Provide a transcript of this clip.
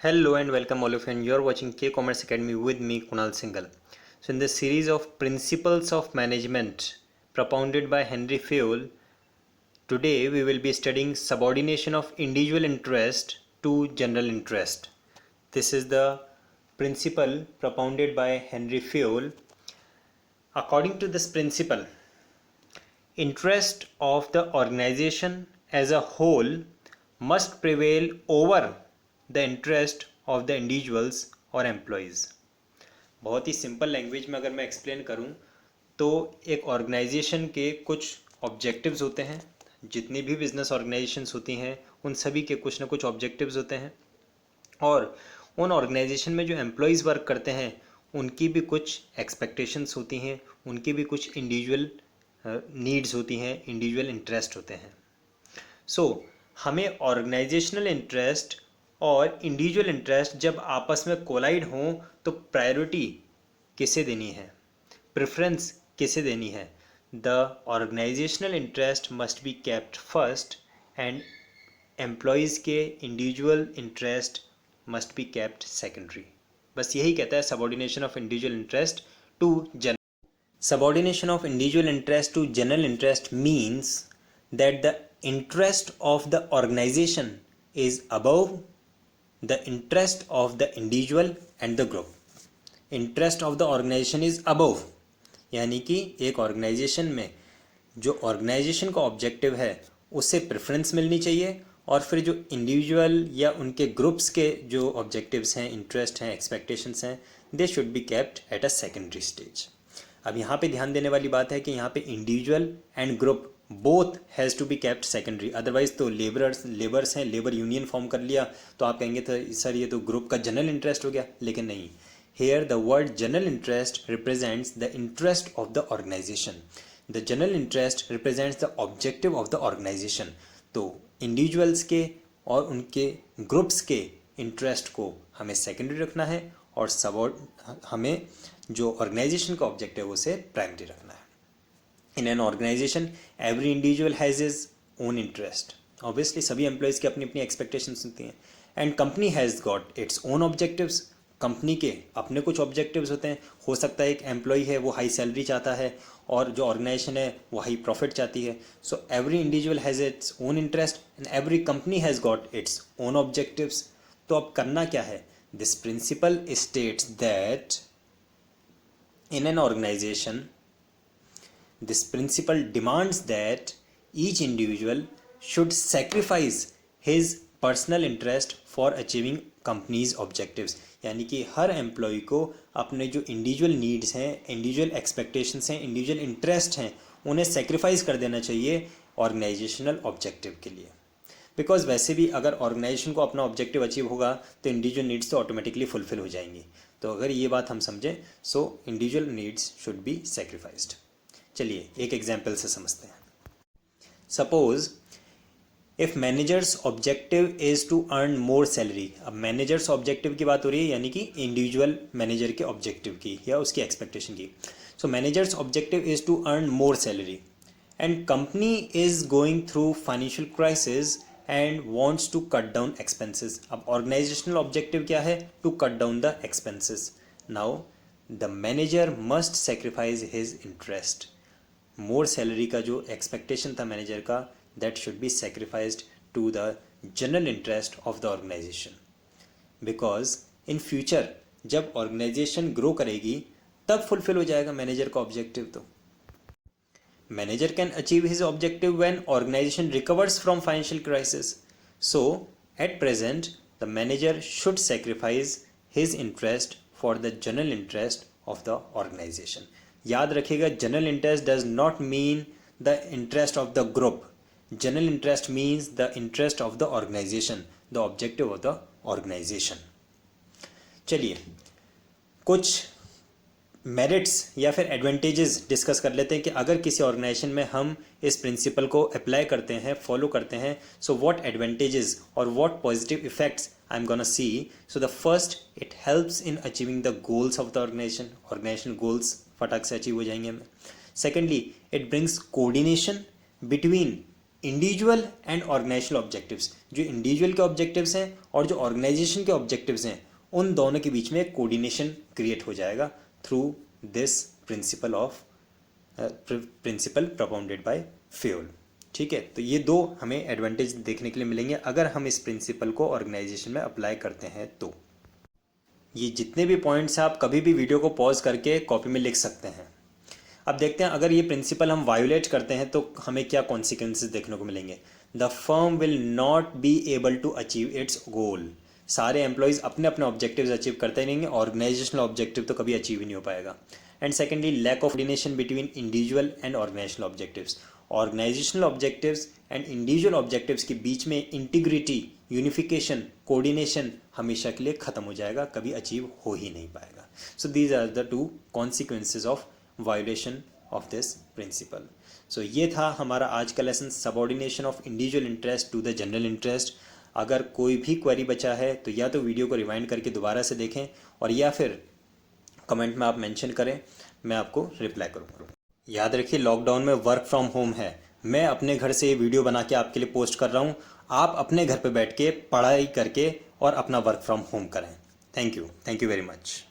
Hello and welcome all of you, and you're watching K Commerce Academy with me Kunal Singhal. So in this series of Principles of Management propounded by Henry Fayol, today we will be studying subordination of individual interest to general interest. This is the principle propounded by Henry Fayol. According to this principle, interest of the organization as a whole must prevail over the interest of the individuals or employees. बहुत ही simple language में अगर मैं explain करूं तो एक organisation के कुछ objectives होते हैं. जितनी भी बिजनेस ऑर्गेनाइजेशंस होती हैं उन सभी के कुछ ना कुछ ऑब्जेक्टिव्स होते हैं, और उन ऑर्गेनाइजेशन में जो एम्प्लॉयज़ वर्क करते हैं उनकी भी कुछ एक्सपेक्टेशंस होती हैं, उनकी भी कुछ इंडिविजुअल नीड्स होती हैं, इंडिविजुअल इंटरेस्ट होते हैं. सो हमें ऑर्गेनाइजेशनल इंटरेस्ट और इंडिविजुअल इंटरेस्ट जब आपस में कोलाइड हों तो प्रायोरिटी किसे देनी है, प्रेफरेंस किसे देनी है. The organisational interest must be kept first and employees के individual interest must be kept secondary. बस यही कहता है subordination of individual interest to general. Subordination of individual interest to general interest means that the interest of the organization is above the interest of the individual and the group. Interest of the organization is above, यानी कि एक organisation में जो organisation का objective है उससे preference मिलनी चाहिए, और फिर जो इंडिविजुअल या उनके ग्रुप्स के जो ऑब्जेक्टिव्स हैं, इंटरेस्ट हैं, एक्सपेक्टेशंस हैं, they should be kept at a secondary stage. अब यहाँ पे ध्यान देने वाली बात है कि यहाँ पे individual and group both has to be kept secondary. Otherwise तो लेबर्स हैं, लेबर यूनियन फॉर्म कर लिया तो आप कहेंगे तो सर ये तो ग्रुप का जनरल इंटरेस्ट हो गया, लेकिन नहीं. Here the word general interest represents the interest of the organisation. The general interest represents the objective of the organisation. तो इंडिविजुअल्स के और उनके ग्रुप्स के इंटरेस्ट को हमें सेकेंडरी रखना है, और हमें जो ऑर्गेनाइजेशन का ऑब्जेक्टिव है उसे प्राइमरी रखना है. In an organisation every individual has his own interest. Obviously सभी एम्प्लॉयज़ की अपनी अपनी एक्सपेक्टेशंस होती हैं, and company has got its own objectives. Company के अपने कुछ ऑब्जेक्टिव्स होते हैं. हो सकता है एक एम्प्लॉय है वो हाई सैलरी चाहता है और जो ऑर्गेनाइजेशन है वो हाई प्रॉफिट चाहती है. So every individual has its own interest and every company has got its own objectives. तो अब करना क्या है? This principle states that in an organization, this principle demands that each individual should sacrifice his personal interest for achieving company's objectives. यानी कि हर employ को अपने जो इंडिविजुअल नीड्स हैं, इंडिविजुअल एक्सपेक्टेशंस हैं, इंडिविजुअल इंटरेस्ट हैं, उन्हें सेक्रीफाइस कर देना चाहिए ऑर्गेनाइजेशनल ऑब्जेक्टिव के लिए. बिकॉज वैसे भी अगर ऑर्गेनाइजेशन को अपना ऑब्जेक्टिव अचीव होगा तो इंडिविजुअल नीड्स तो ऑटोमेटिकली फुलफिल हो जाएंगी. तो अगर ये बात हम समझें, so individual needs should be sacrificed. चलिए एक एग्जांपल से समझते हैं. Suppose if manager's objective is to earn more salary. अब मैनेजर्स ऑब्जेक्टिव की बात हो रही है, यानी कि इंडिविजुअल मैनेजर के ऑब्जेक्टिव की या उसकी एक्सपेक्टेशन की. So managers objective is to earn more salary and company is going through financial crisis and wants to cut down expenses. अब organizational objective क्या है? To cut down the expenses. Now the manager must sacrifice his interest. More salary का जो expectation था manager का, that should be sacrificed to the general interest of the organization. Because in future जब organization grow करेगी तब fulfill हो जाएगा manager का objective. तो manager can achieve his objective when organization recovers from financial crisis. So at present the manager should sacrifice his interest for the general interest of the organization. याद रखिएगा, general interest does not mean the interest of the group. General interest means the interest of the organization, the objective of the organization. चलिए कुछ merits या फिर advantages discuss कर लेते हैं कि अगर किसी ऑर्गेनाइजेशन में हम इस प्रिंसिपल को अप्लाई करते हैं, फॉलो करते हैं, सो व्हाट एडवांटेजेस और what positive effects I am gonna see. So the first, it helps in achieving the goals of the organisation. Organisation goals फटाक से अचीव हो जाएंगे हमें. Secondly, it brings coordination between individual and organisational objectives, जो individual के objectives हैं और जो ऑर्गेनाइजेशन के ऑब्जेक्टिव्स हैं, उन दोनों के बीच में एक कोऑर्डिनेशन क्रिएट हो जाएगा through this principle propounded bye Fayol. ठीक है, तो ये दो हमें एडवांटेज देखने के लिए मिलेंगे अगर हम इस प्रिंसिपल को ऑर्गेनाइजेशन में अप्लाई करते हैं। तो ये जितने भी पॉइंट्स हैं आप कभी भी वीडियो को पॉज करके कॉपी में लिख सकते हैं। अब देखते हैं अगर ये प्रिंसिपल हम वायोलेट करते हैं तो हमें क्या कॉन्सिक्वेंसेस देखने को मिलेंगे। The firm will not be able to achieve its goal. सारे एम्प्लॉयज़ अपने अपने ऑब्जेक्टिव्स अचीव करते ही रहेंगे, ऑर्गेनाइजेशनल ऑब्जेक्टिव तो कभी अचीव ही नहीं हो पाएगा। And secondly, lack of coordination between individual and organisational objectives. Organisational objectives and individual objectives के बीच में इंटीग्रिटी, यूनिफिकेशन, कोऑर्डिनेशन हमेशा के लिए खत्म हो जाएगा, कभी अचीव हो ही नहीं पाएगा। So these are the two consequences of violation of this principle. So ये था हमारा आज का lesson, subordination of individual interest to the general interest. अगर कोई भी क्वेरी बचा है तो या तो वीडियो को रिवाइंड करके दोबारा से देखें और या फिर कमेंट में आप मेंशन करें, मैं आपको रिप्लाई करूँगा। याद रखिए, लॉकडाउन में वर्क फ्रॉम होम है, मैं अपने घर से ये वीडियो बना के आपके लिए पोस्ट कर रहा हूँ। आप अपने घर पे बैठ के पढ़ाई करके और अपना वर्क फ्रॉम होम करें। Thank you very much.